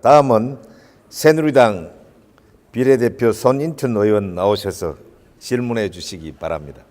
다음은 새누리당 비례대표 손인춘 의원 나오셔서 질문해 주시기 바랍니다.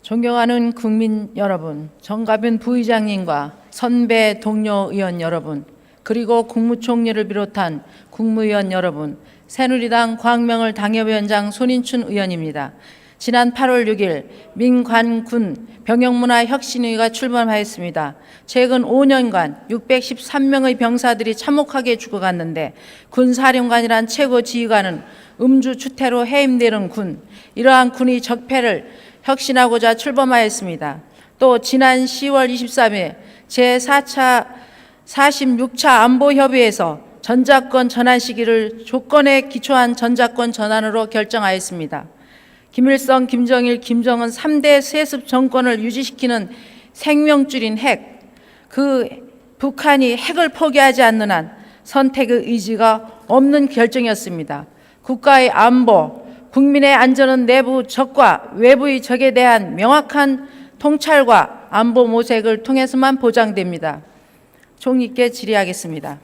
존경하는 국민 여러분, 정가빈 부의장님과 선배 동료 의원 여러분, 그리고 국무총리를 비롯한 국무위원 여러분, 새누리당 광명을 당협위원장 손인춘 의원입니다. 지난 8월 6일 민관군 병영문화혁신위가 출범하였습니다. 최근 5년간 613명의 병사들이 참혹하게 죽어갔는데 군사령관이란 최고 지휘관은 음주 추태로 해임되는 군, 이러한 군이 적폐를 혁신하고자 출범하였습니다. 또 지난 10월 23일 제46차 안보협의회에서 전자권 전환 시기를 조건에 기초한 전자권 전환으로 결정하였습니다. 김일성, 김정일, 김정은 3대 세습 정권을 유지시키는 생명줄인 핵, 그 북한이 핵을 포기하지 않는 한 선택의 의지가 없는 결정이었습니다. 국가의 안보, 국민의 안전은 내부 적과 외부의 적에 대한 명확한 통찰과 안보 모색을 통해서만 보장됩니다. 총리께 질의하겠습니다.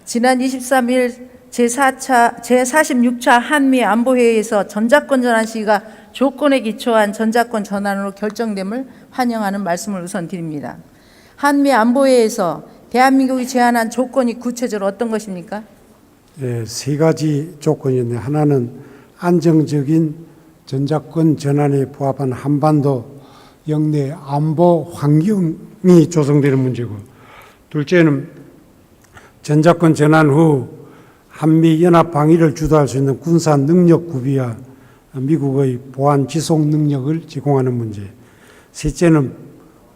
지난 23일 제46차 한미안보회의에서 전자권 전환 시기가 조건에 기초한 전자권 전환으로 결정됨을 환영하는 말씀을 우선 드립니다. 한미안보회의에서 대한민국이 제안한 조건이 구체적으로 어떤 것입니까? 네, 세 가지 조건이었는데, 하나는 안정적인 전자권 전환에 부합한 한반도 영내 안보 환경이 조성되는 문제고, 둘째는 전자권 전환 후 한미 연합 방위를 주도할 수 있는 군사 능력 구비와 미국의 보안 지속 능력을 제공하는 문제. 셋째는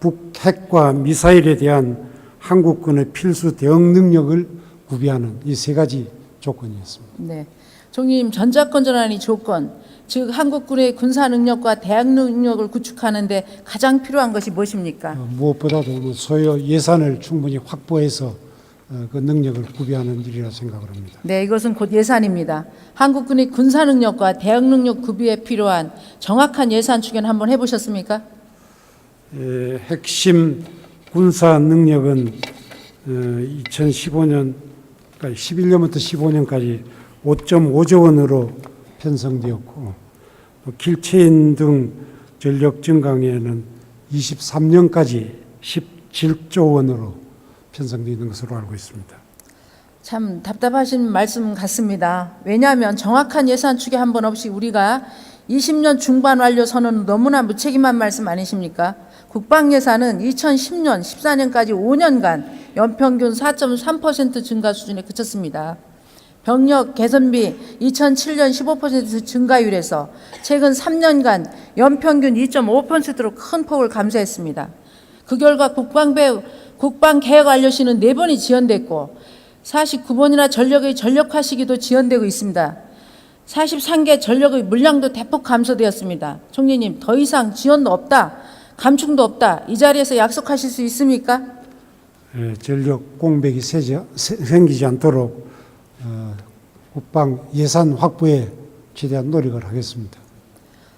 북핵과 미사일에 대한 한국군의 필수 대응 능력을 구비하는 이 세 가지 조건이었습니다. 네, 총리님, 전자권 전환이 조건, 즉 한국군의 군사 능력과 대응 능력을 구축하는데 가장 필요한 것이 무엇입니까? 무엇보다도 소요 예산을 충분히 확보해서 그 능력을 구비하는 일이라 생각을 합니다. 네, 이것은 곧 예산입니다. 한국군의 군사 능력과 대응 능력 구비에 필요한 정확한 예산 추견 한번 해보셨습니까? 핵심 군사 능력은 2015년, 그러니까 11년부터 15년까지 5.5조 원으로 편성되었고, 킬체인 등 전력 증강에는 23년까지 17조 원으로 편성되어 있는 것으로 알고 있습니다. 참 답답하신 말씀 같습니다. 왜냐하면 정확한 예산 추계 한 번 없이 우리가 20년 중반 완료 선언은 너무나 무책임한 말씀 아니십니까? 국방 예산은 2010년, 14년까지 5년간 연평균 4.3% 증가 수준에 그쳤습니다. 병력 개선비 2007년 15% 증가율에서 최근 3년간 연평균 2.5%로 큰 폭을 감소했습니다. 그 결과 국방개혁완료시는 4번이 지연됐고 49번이나 전력의 전력화 시기도 지연되고 있습니다. 43개 전력의 물량도 대폭 감소되었습니다. 총리님, 더 이상 지연도 없다, 감축도 없다, 이 자리에서 약속하실 수 있습니까? 전력 공백이 생기지 않도록 국방 예산 확보에 최대한 노력을 하겠습니다.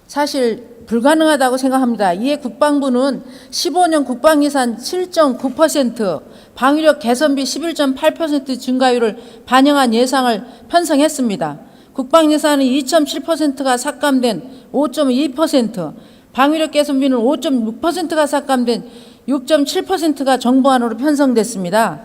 사실 불가능하다고 생각합니다. 이에 국방부는 15년 국방예산 7.9%, 방위력 개선비 11.8% 증가율을 반영한 예상을 편성했습니다. 국방예산은 2.7%가 삭감된 5.2%, 방위력 개선비는 5.6%가 삭감된 6.7%가 정부안으로 편성됐습니다.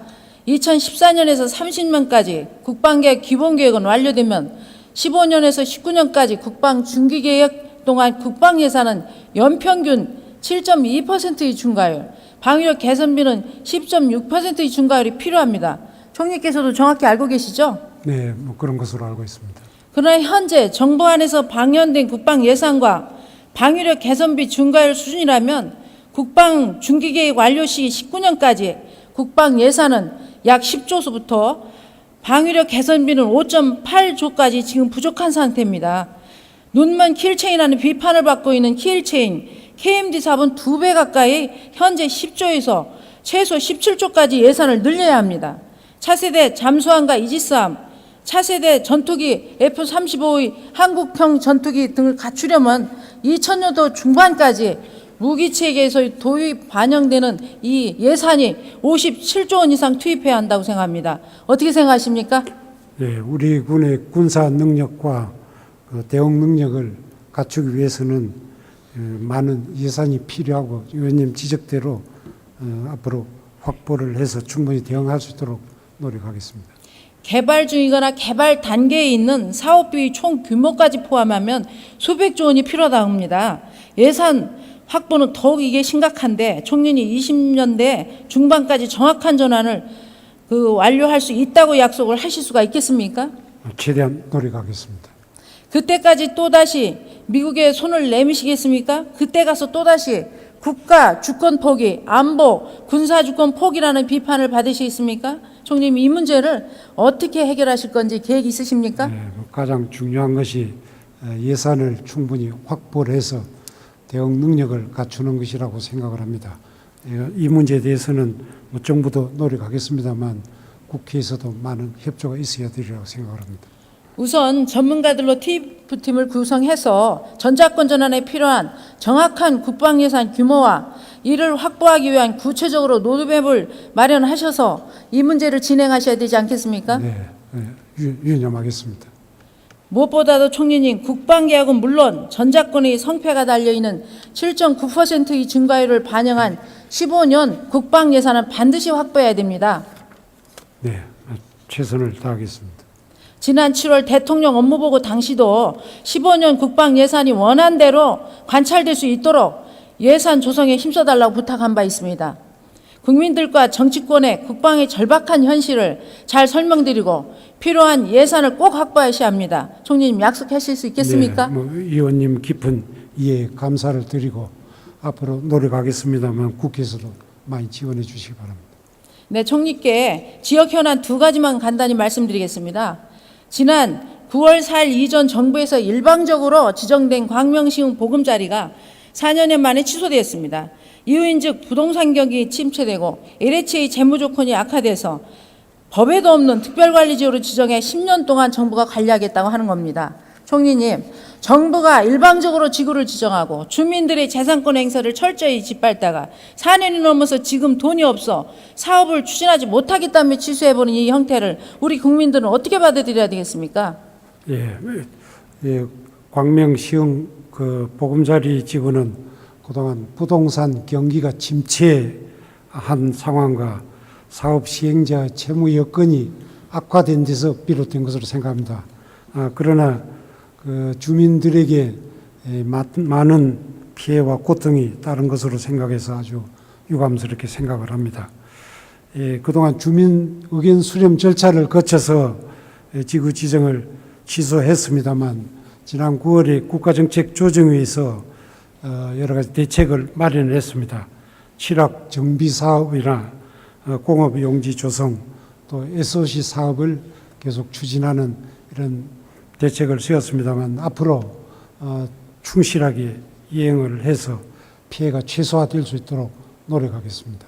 2014년에서 30년까지 국방계획 기본계획은 완료되면 15년에서 19년까지 국방 중기계획 동안 국방 예산은 연평균 7.2%의 증가율, 방위력 개선비는 10.6%의 증가율이 필요합니다. 총리께서도 정확히 알고 계시죠? 네, 그런 것으로 알고 있습니다. 그러나 현재 정부 안에서 방연된 국방 예산과 방위력 개선비 증가율 수준이라면 국방 중기계획 완료 시기 19년까지 국방 예산은 약 10조수부터 방위력 개선비는 5.8조까지 지금 부족한 상태입니다. 눈먼 킬체인이라는 비판을 받고 있는 킬체인, KMD 사업은 2배 가까이 현재 10조에서 최소 17조까지 예산을 늘려야 합니다. 차세대 잠수함과 이지스함, 차세대 전투기 F-35의 한국형 전투기 등을 갖추려면 2000년도 중반까지 무기체계에서 도입 반영되는 이 예산이 57조 원 이상 투입해야 한다고 생각합니다. 어떻게 생각하십니까? 네, 우리 군의 군사 능력과 대응 능력을 갖추기 위해서는 많은 예산이 필요하고 의원님 지적대로 앞으로 확보를 해서 충분히 대응할 수 있도록 노력하겠습니다. 개발 중이거나 개발 단계에 있는 사업비 총 규모까지 포함하면 수백조 원이 필요하다고 합니다. 예산 확보는 더욱 이게 심각한데 총리님 20년대 중반까지 정확한 전환을 완료할 수 있다고 약속을 하실 수가 있겠습니까? 최대한 노력하겠습니다. 그때까지 또다시 미국에 손을 내미시겠습니까? 그때 가서 또다시 국가 주권 포기, 안보, 군사 주권 포기라는 비판을 받으시겠습니까? 총리님 이 문제를 어떻게 해결하실 건지 계획 있으십니까? 네, 가장 중요한 것이 예산을 충분히 확보를 해서 대응 능력을 갖추는 것이라고 생각을 합니다. 이 문제에 대해서는 정부도 노력하겠습니다만 국회에서도 많은 협조가 있어야 되리라고 생각을 합니다. 우선 전문가들로 TF팀을 구성해서 전작권 전환에 필요한 정확한 국방 예산 규모와 이를 확보하기 위한 구체적으로 로드맵을 마련하셔서 이 문제를 진행하셔야 되지 않겠습니까? 네, 유념하겠습니다. 무엇보다도 총리님, 국방개혁은 물론 전작권의 성패가 달려있는 7.9%의 증가율을 반영한 15년 국방 예산은 반드시 확보해야 됩니다. 네, 최선을 다하겠습니다. 지난 7월 대통령 업무보고 당시도 15년 국방 예산이 원안대로 관찰될 수 있도록 예산 조성에 힘써달라고 부탁한 바 있습니다. 국민들과 정치권의 국방의 절박한 현실을 잘 설명드리고 필요한 예산을 꼭 확보하셔야 합니다. 총리님 약속하실 수 있겠습니까? 네, 의원님 깊은 이해 감사를 드리고 앞으로 노력하겠습니다만 국회에서도 많이 지원해 주시기 바랍니다. 네, 총리께 지역 현안 2가지만 간단히 말씀드리겠습니다. 지난 9월 4일 이전 정부에서 일방적으로 지정된 광명시흥 보금자리가 4년 만에 취소되었습니다. 이유인즉 부동산 경기 침체되고 LH의 재무 조건이 악화돼서 법에도 없는 특별관리지역으로 지정해 10년 동안 정부가 관리하겠다고 하는 겁니다. 총리님, 정부가 일방적으로 지구를 지정하고 주민들의 재산권 행사를 철저히 짓밟다가 4년이 넘어서 지금 돈이 없어 사업을 추진하지 못하겠다며 취소해버린 이 형태를 우리 국민들은 어떻게 받아들여야 되겠습니까? 광명시흥 보금자리 지구는 그동안 부동산 경기가 침체한 상황과 사업 시행자 채무 여건이 악화된 데서 비롯된 것으로 생각합니다. 그러나 주민들에게 많은 피해와 고통이 따른 것으로 생각해서 아주 유감스럽게 생각을 합니다. 그동안 주민 의견 수렴 절차를 거쳐서 지구 지정을 취소했습니다만 지난 9월에 국가정책조정회에서 여러 가지 대책을 마련을 했습니다. 칠학 정비 사업이나 공업용지 조성 또 SOC 사업을 계속 추진하는 이런 대책을 세웠습니다만 앞으로 충실하게 이행을 해서 피해가 최소화될 수 있도록 노력하겠습니다.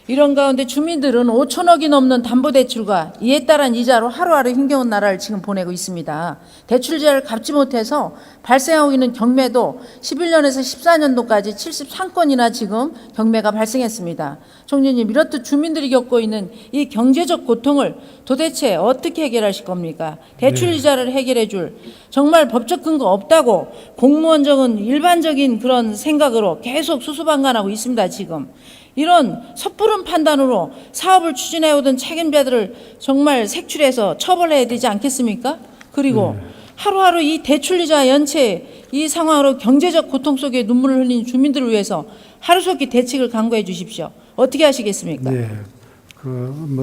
이런 가운데 주민들은 5천억이 넘는 담보대출과 이에 따른 이자로 하루하루 힘겨운 나라를 지금 보내고 있습니다. 대출자를 갚지 못해서 발생하고 있는 경매도 11년에서 14년도까지 73건이나 지금 경매가 발생했습니다. 총리님, 이렇듯 주민들이 겪고 있는 이 경제적 고통을 도대체 어떻게 해결하실 겁니까? 대출 이자를 해결해 줄 정말 법적 근거 없다고 공무원적인 일반적인 그런 생각으로 계속 수수방관하고 있습니다. 지금. 이런 섣부른 판단으로 사업을 추진해오던 책임자들을 정말 색출해서 처벌해야 되지 않겠습니까? 그리고 하루하루 이 대출이자 연체 이 상황으로 경제적 고통 속에 눈물을 흘리는 주민들을 위해서 하루속히 대책을 강구해 주십시오. 어떻게 하시겠습니까? 네,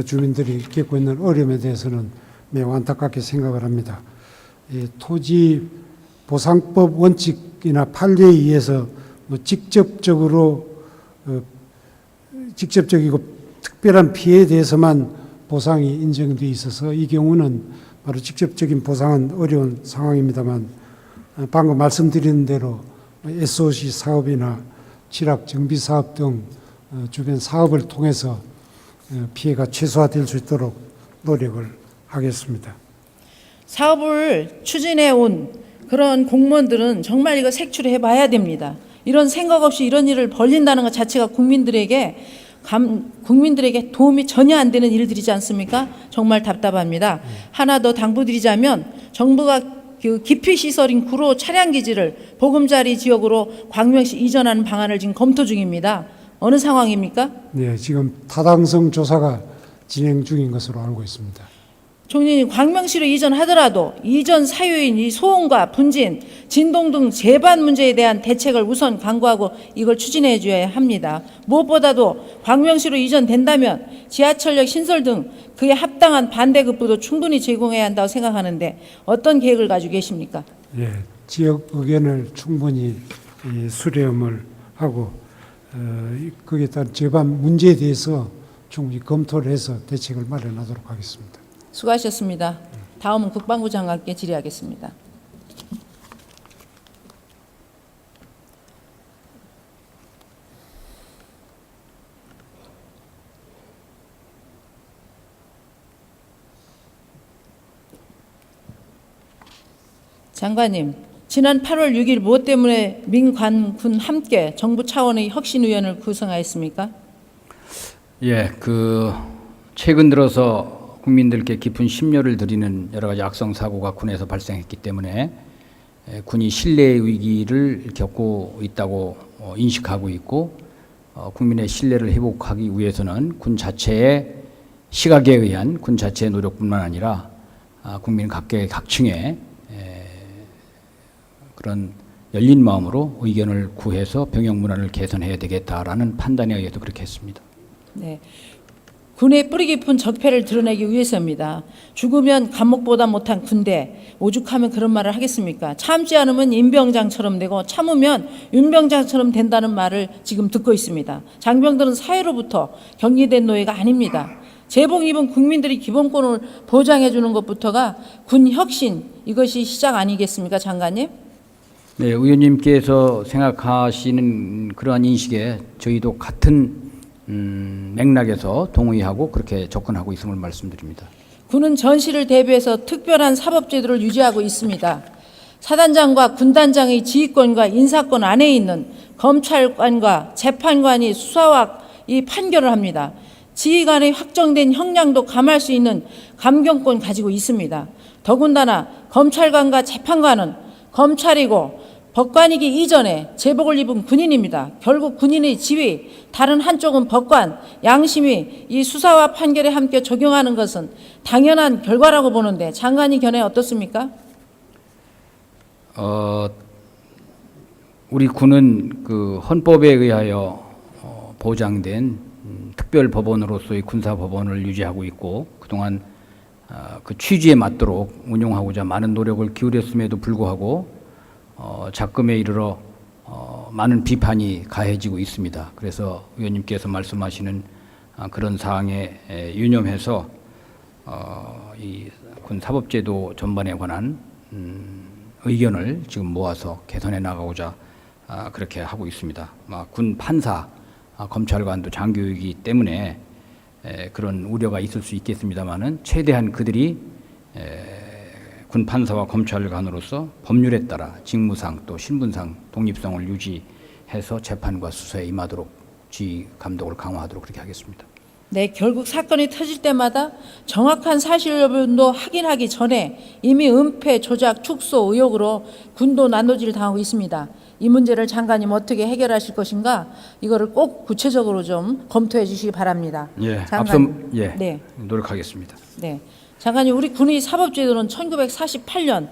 주민들이 겪고 있는 어려움에 대해서는 매우 안타깝게 생각을 합니다. 토지 보상법 원칙이나 판례에 의해서 직접적이고 특별한 피해에 대해서만 보상이 인정돼 있어서 이 경우는 바로 직접적인 보상은 어려운 상황입니다만 방금 말씀드린 대로 SOC 사업이나 지락 정비 사업 등 주변 사업을 통해서 피해가 최소화될 수 있도록 노력을 하겠습니다. 사업을 추진해 온 그런 공무원들은 정말 이거 색출해 봐야 됩니다. 이런 생각 없이 이런 일을 벌린다는 것 자체가 국민들에게 도움이 전혀 안 되는 일들이지 않습니까? 정말 답답합니다. 하나 더 당부드리자면 정부가 그 기피시설인 구로 차량기지를 보금자리 지역으로 광명시 이전하는 방안을 지금 검토 중입니다. 어느 상황입니까? 네, 지금 타당성 조사가 진행 중인 것으로 알고 있습니다. 총리님, 광명시로 이전하더라도 이전 사유인 이 소음과 분진, 진동 등 재반 문제에 대한 대책을 우선 강구하고 이걸 추진해 줘야 합니다. 무엇보다도 광명시로 이전된다면 지하철역 신설 등 그에 합당한 반대급부도 충분히 제공해야 한다고 생각하는데 어떤 계획을 가지고 계십니까? 예, 지역 의견을 충분히 수렴을 하고 거기에 따른 재반 문제에 대해서 충분히 검토를 해서 대책을 마련하도록 하겠습니다. 수고하셨습니다. 다음은 국방부 장관께 질의하겠습니다. 장관님, 지난 8월 6일 무엇 때문에 민관 군 함께 정부 차원의 혁신위원회를 구성하였습니까? 예, 최근 들어서 국민들께 깊은 심려를 드리는 여러 가지 악성 사고가 군에서 발생했기 때문에 군이 신뢰의 위기를 겪고 있다고 인식하고 있고 국민의 신뢰를 회복하기 위해서는 군 자체의 시각에 의한 군 자체의 노력뿐만 아니라 국민 각계각층의 그런 열린 마음으로 의견을 구해서 병역 문화를 개선해야 되겠다라는 판단에 의해서 그렇게 했습니다. 네. 군의 뿌리 깊은 적폐를 드러내기 위해서입니다. 죽으면 감옥보다 못한 군대, 오죽하면 그런 말을 하겠습니까? 참지 않으면 임병장처럼 되고 참으면 윤병장처럼 된다는 말을 지금 듣고 있습니다. 장병들은 사회로부터 격리된 노예가 아닙니다. 재봉 입은 국민들이 기본권을 보장해 주는 것부터가 군 혁신, 이것이 시작 아니겠습니까, 장관님? 네, 의원님께서 생각하시는 그러한 인식에 저희도 같은 맥락에서 동의하고 그렇게 접근하고 있음을 말씀드립니다. 군은 전시를 대비해서 특별한 사법제도를 유지하고 있습니다. 사단장과 군단장의 지휘권과 인사권 안에 있는 검찰관과 재판관이 수사와 이 판결을 합니다. 지휘관의 확정된 형량도 감할 수 있는 감경권 가지고 있습니다. 더군다나 검찰관과 재판관은 검찰이고 법관이기 이전에 제복을 입은 군인입니다. 결국 군인의 지위, 다른 한쪽은 법관, 양심이 이 수사와 판결에 함께 적용하는 것은 당연한 결과라고 보는데 장관의 견해 어떻습니까? 우리 군은 그 헌법에 의하여 보장된 특별법원으로서의 군사법원을 유지하고 있고 그동안 그 취지에 맞도록 운용하고자 많은 노력을 기울였음에도 불구하고 작금에 이르러 많은 비판이 가해지고 있습니다. 그래서 의원님께서 말씀하시는 그런 사항에 유념해서 이 군 사법제도 전반에 관한 의견을 지금 모아서 개선해 나가고자 그렇게 하고 있습니다. 군 판사, 검찰관도 장교이기 때문에 그런 우려가 있을 수 있겠습니다만은 최대한 그들이 군 판사와 검찰관으로서 법률에 따라 직무상 또 신분상 독립성을 유지해서 재판과 수사에 임하도록 지휘 감독을 강화하도록 그렇게 하겠습니다. 네, 결국 사건이 터질 때마다 정확한 사실 여부도 확인하기 전에 이미 은폐, 조작, 축소 의혹으로 군도 난도질을 당하고 있습니다. 이 문제를 장관님 어떻게 해결하실 것인가? 이거를 꼭 구체적으로 좀 검토해 주시기 바랍니다. 예, 장관. 네, 노력하겠습니다. 네, 장관님, 우리 군의 사법제도는 1948년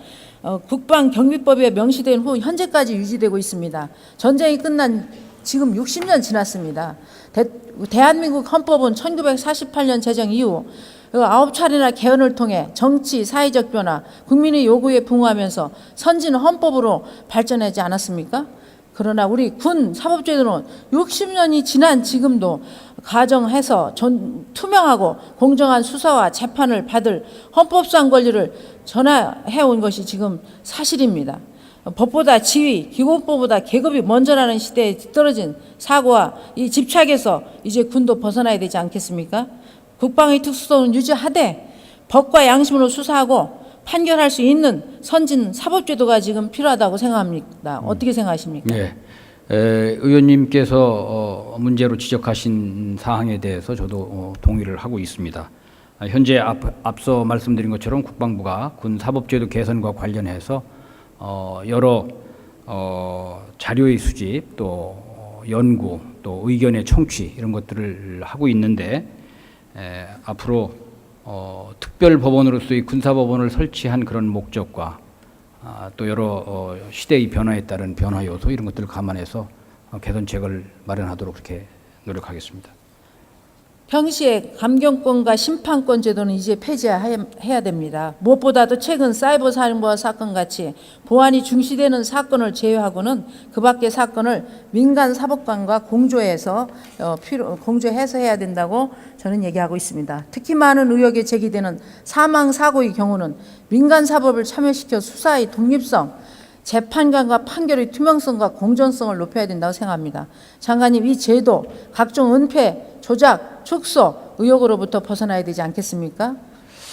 국방경비법에 명시된 후 현재까지 유지되고 있습니다. 전쟁이 끝난 지금 60년 지났습니다. 대한민국 헌법은 1948년 제정 이후 9차례나 개헌을 통해 정치, 사회적 변화, 국민의 요구에 부응하면서 선진 헌법으로 발전하지 않았습니까? 그러나 우리 군 사법제도는 60년이 지난 지금도 가정해서 투명하고 공정한 수사와 재판을 받을 헌법상 권리를 전해온 것이 지금 사실입니다. 법보다 지위, 기본법보다 계급이 먼저라는 시대에 떨어진 사고와 이 집착에서 이제 군도 벗어나야 되지 않겠습니까? 국방의 특수성을 유지하되 법과 양심으로 수사하고 판결할 수 있는 선진 사법제도가 지금 필요하다고 생각합니다. 어떻게 생각하십니까? 예. 의원님께서 문제로 지적하신 사항에 대해서 저도 동의를 하고 있습니다. 현재 앞서 말씀드린 것처럼 국방부가 군 사법제도 개선과 관련해서 여러 자료의 수집, 또 연구, 또 의견의 청취 이런 것들을 하고 있는데 앞으로 특별 법원으로서의 군사법원을 설치한 그런 목적과 또 여러 시대의 변화에 따른 변화 요소 이런 것들을 감안해서 개선책을 마련하도록 그렇게 노력하겠습니다. 평시에 감경권과 심판권 제도는 이제 폐지해야 됩니다. 무엇보다도 최근 사이버 살인과 사건 같이 보안이 중시되는 사건을 제외하고는 그 밖의 사건을 민간 사법관과 공조해서 해야 된다고 저는 얘기하고 있습니다. 특히 많은 의혹에 제기되는 사망 사고의 경우는 민간 사법을 참여시켜 수사의 독립성, 재판관과 판결의 투명성과 공정성을 높여야 된다고 생각합니다. 장관님, 이 제도 각종 은폐, 조작, 축소 의혹으로부터 벗어나야 되지 않겠습니까?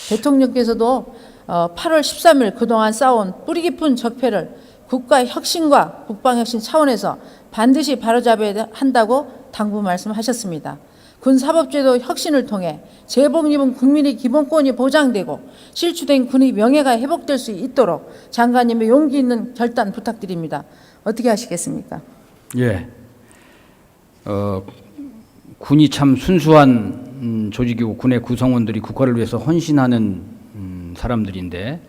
대통령께서도 8월 13일 그동안 쌓아온 뿌리 깊은 적폐를 국가 혁신과 국방 혁신 차원에서 반드시 바로잡아야 한다고 당부 말씀하셨습니다. 군 사법제도 혁신을 통해 제복 입은 국민의 기본권이 보장되고 실추된 군의 명예가 회복될 수 있도록 장관님의 용기 있는 결단 부탁드립니다. 어떻게 하시겠습니까? 예. 군이 참 순수한 조직이고 군의 구성원들이 국가를 위해서 헌신하는 사람들인데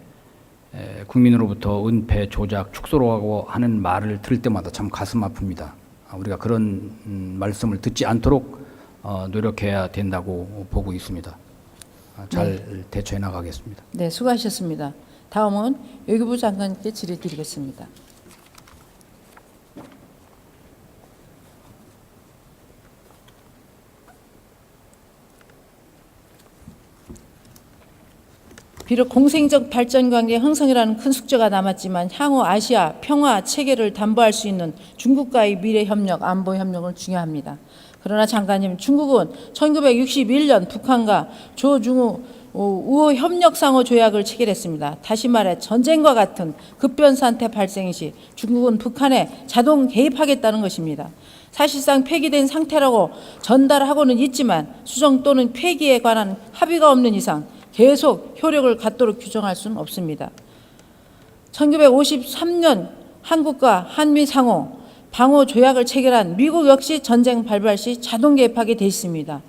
국민으로부터 은폐, 조작, 축소라고 하는 말을 들을 때마다 참 가슴 아픕니다. 우리가 그런 말씀을 듣지 않도록 노력해야 된다고 보고 있습니다. 잘 대처해 나가겠습니다. 네, 수고하셨습니다. 다음은 외교부 장관께 질의드리겠습니다. 비록 공생적 발전 관계 형성이라는 큰 숙제가 남았지만 향후 아시아 평화 체계를 담보할 수 있는 중국과의 미래 협력, 안보 협력은 중요합니다. 그러나 장관님, 중국은 1961년 북한과 조중우 우호 협력상호 조약을 체결했습니다. 다시 말해 전쟁과 같은 급변 사태 발생 시 중국은 북한에 자동 개입하겠다는 것입니다. 사실상 폐기된 상태라고 전달하고는 있지만 수정 또는 폐기에 관한 합의가 없는 이상 계속 효력을 갖도록 규정할 수는 없습니다. 1953년 한국과 한미 상호 방호 조약을 체결한 미국 역시 전쟁 발발 시 자동 개입하게 돼 있습니다.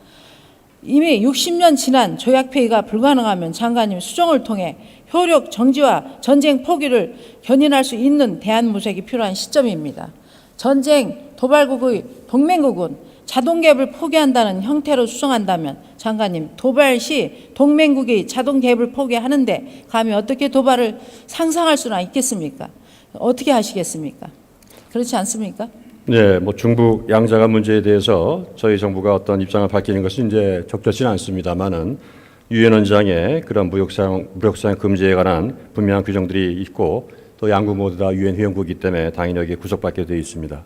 이미 60년 지난 조약 폐기가 불가능하면 장관님 수정을 통해 효력 정지와 전쟁 포기를 견인할 수 있는 대한무색이 필요한 시점입니다. 전쟁 도발국의 동맹국은 자동 개입을 포기한다는 형태로 수정한다면 장관님, 도발 시 동맹국이 자동 개입을 포기하는데 감히 어떻게 도발을 상상할 수나 있겠습니까? 어떻게 하시겠습니까? 그렇지 않습니까? 네, 중북 양자간 문제에 대해서 저희 정부가 어떤 입장을 밝히는 것은 이제 적절치는 않습니다만은 유엔 원장의 그런 무역사용 금지에 관한 분명한 규정들이 있고 또 양국 모두 다 유엔 회원국이기 때문에 당연히 여기에 구속받게 되어 있습니다.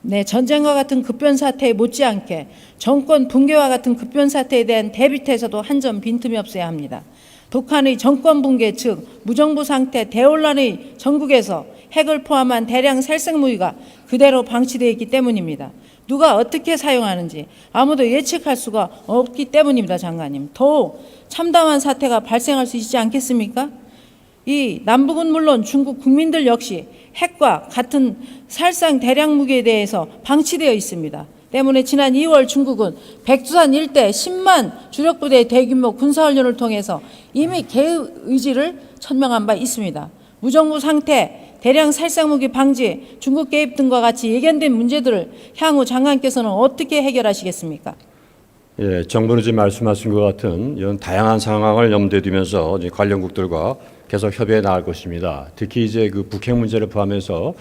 네, 전쟁과 같은 급변 사태에 못지않게 정권 붕괴와 같은 급변 사태에 대한 대비태에서도 한 점 빈틈이 없어야 합니다. 북한의 정권 붕괴, 즉 무정부 상태 대혼란의 전국에서 핵을 포함한 대량 살생 무기가 그대로 방치되어 있기 때문입니다. 누가 어떻게 사용하는지 아무도 예측할 수가 없기 때문입니다, 장관님. 더욱 참담한 사태가 발생할 수 있지 않겠습니까? 이 남북은 물론 중국 국민들 역시 핵과 같은 살상 대량 무기에 대해서 방치되어 있습니다. 때문에 지난 2월 중국은 백두산 일대 10만 주력부대의 대규모 군사훈련을 통해서 이미 개의 의지를 천명한 바 있습니다. 무정부 상태, 대량 살상무기 방지, 중국 개입 등과 같이 예견된 문제들을 향후 장관께서는 어떻게 해결하시겠습니까? 예, 정부는 지금 말씀하신 것 같은 이런 다양한 상황을 염두에 두면서 관련국들과 계속 협의해 나갈 것입니다. 특히 이제 그 북핵 문제를 포함해서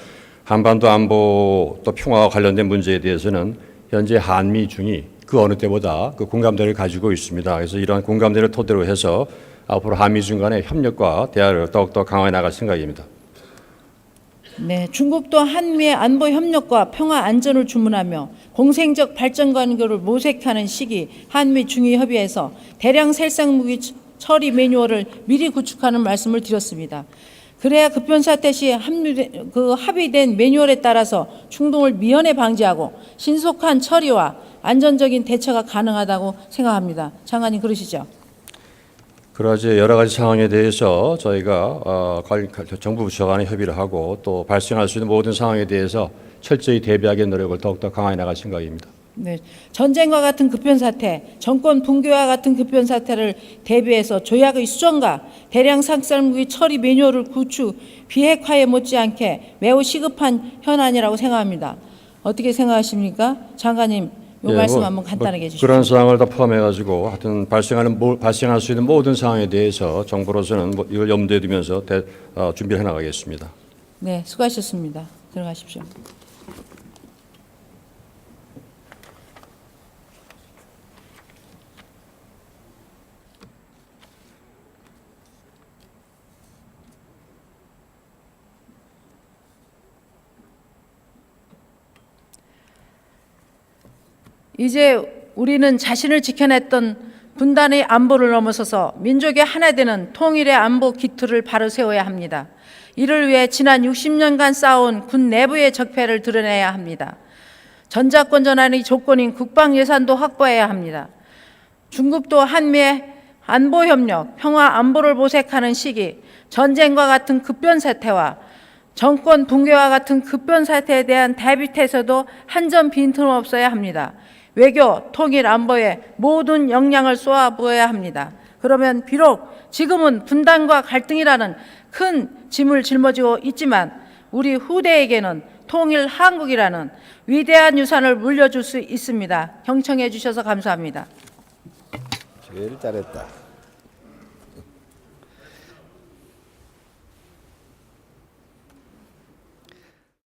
한반도 안보 또 평화와 관련된 문제에 대해서는 현재 한미 중이 그 어느 때보다 그 공감대를 가지고 있습니다. 그래서 이러한 공감대를 토대로 해서 앞으로 한미 중 간의 협력과 대화를 더욱더 강화해 나갈 생각입니다. 네, 중국도 한미의 안보 협력과 평화 안전을 주문하며 공생적 발전 관계를 모색하는 시기 한미 중위 협의에서 대량 살상 무기 처리 매뉴얼을 미리 구축하는 말씀을 드렸습니다. 그래야 급변 사태 시 합의된 매뉴얼에 따라서 충동을 미연에 방지하고 신속한 처리와 안전적인 대처가 가능하다고 생각합니다. 장관님 그러시죠? 그러지 여러 가지 상황에 대해서 저희가 정부 부처 간에 협의를 하고 또 발생할 수 있는 모든 상황에 대해서 철저히 대비하기 노력을 더욱더 강화해 나갈 생각입니다. 네, 전쟁과 같은 급변 사태, 정권 붕괴와 같은 급변 사태를 대비해서 조약의 수정과 대량 살상무기 처리 매뉴얼을 구축, 비핵화에 못지않게 매우 시급한 현안이라고 생각합니다. 어떻게 생각하십니까? 장관님, 이 말씀 한번 간단하게 해주시죠. 그런 상황을 다 포함해가지고 하여튼 발생할 수 있는 모든 상황에 대해서 정부로서는 이걸 염두에 두면서 준비를 해나가겠습니다. 네, 수고하셨습니다. 들어가십시오. 이제 우리는 자신을 지켜냈던 분단의 안보를 넘어서서 민족의 하나 되는 통일의 안보 기틀을 바로 세워야 합니다. 이를 위해 지난 60년간 쌓아온 군 내부의 적폐를 드러내야 합니다. 전작권 전환의 조건인 국방 예산도 확보해야 합니다. 중국도 한미의 안보 협력, 평화 안보를 모색하는 시기, 전쟁과 같은 급변 사태와 정권 붕괴와 같은 급변 사태에 대한 대비 태세도 한 점 빈틈없어야 합니다. 외교, 통일, 안보에 모든 역량을 쏟아부어야 합니다. 그러면 비록 지금은 분단과 갈등이라는 큰 짐을 짊어지고 있지만 우리 후대에게는 통일 한국이라는 위대한 유산을 물려줄 수 있습니다. 경청해 주셔서 감사합니다. 제일 잘했다.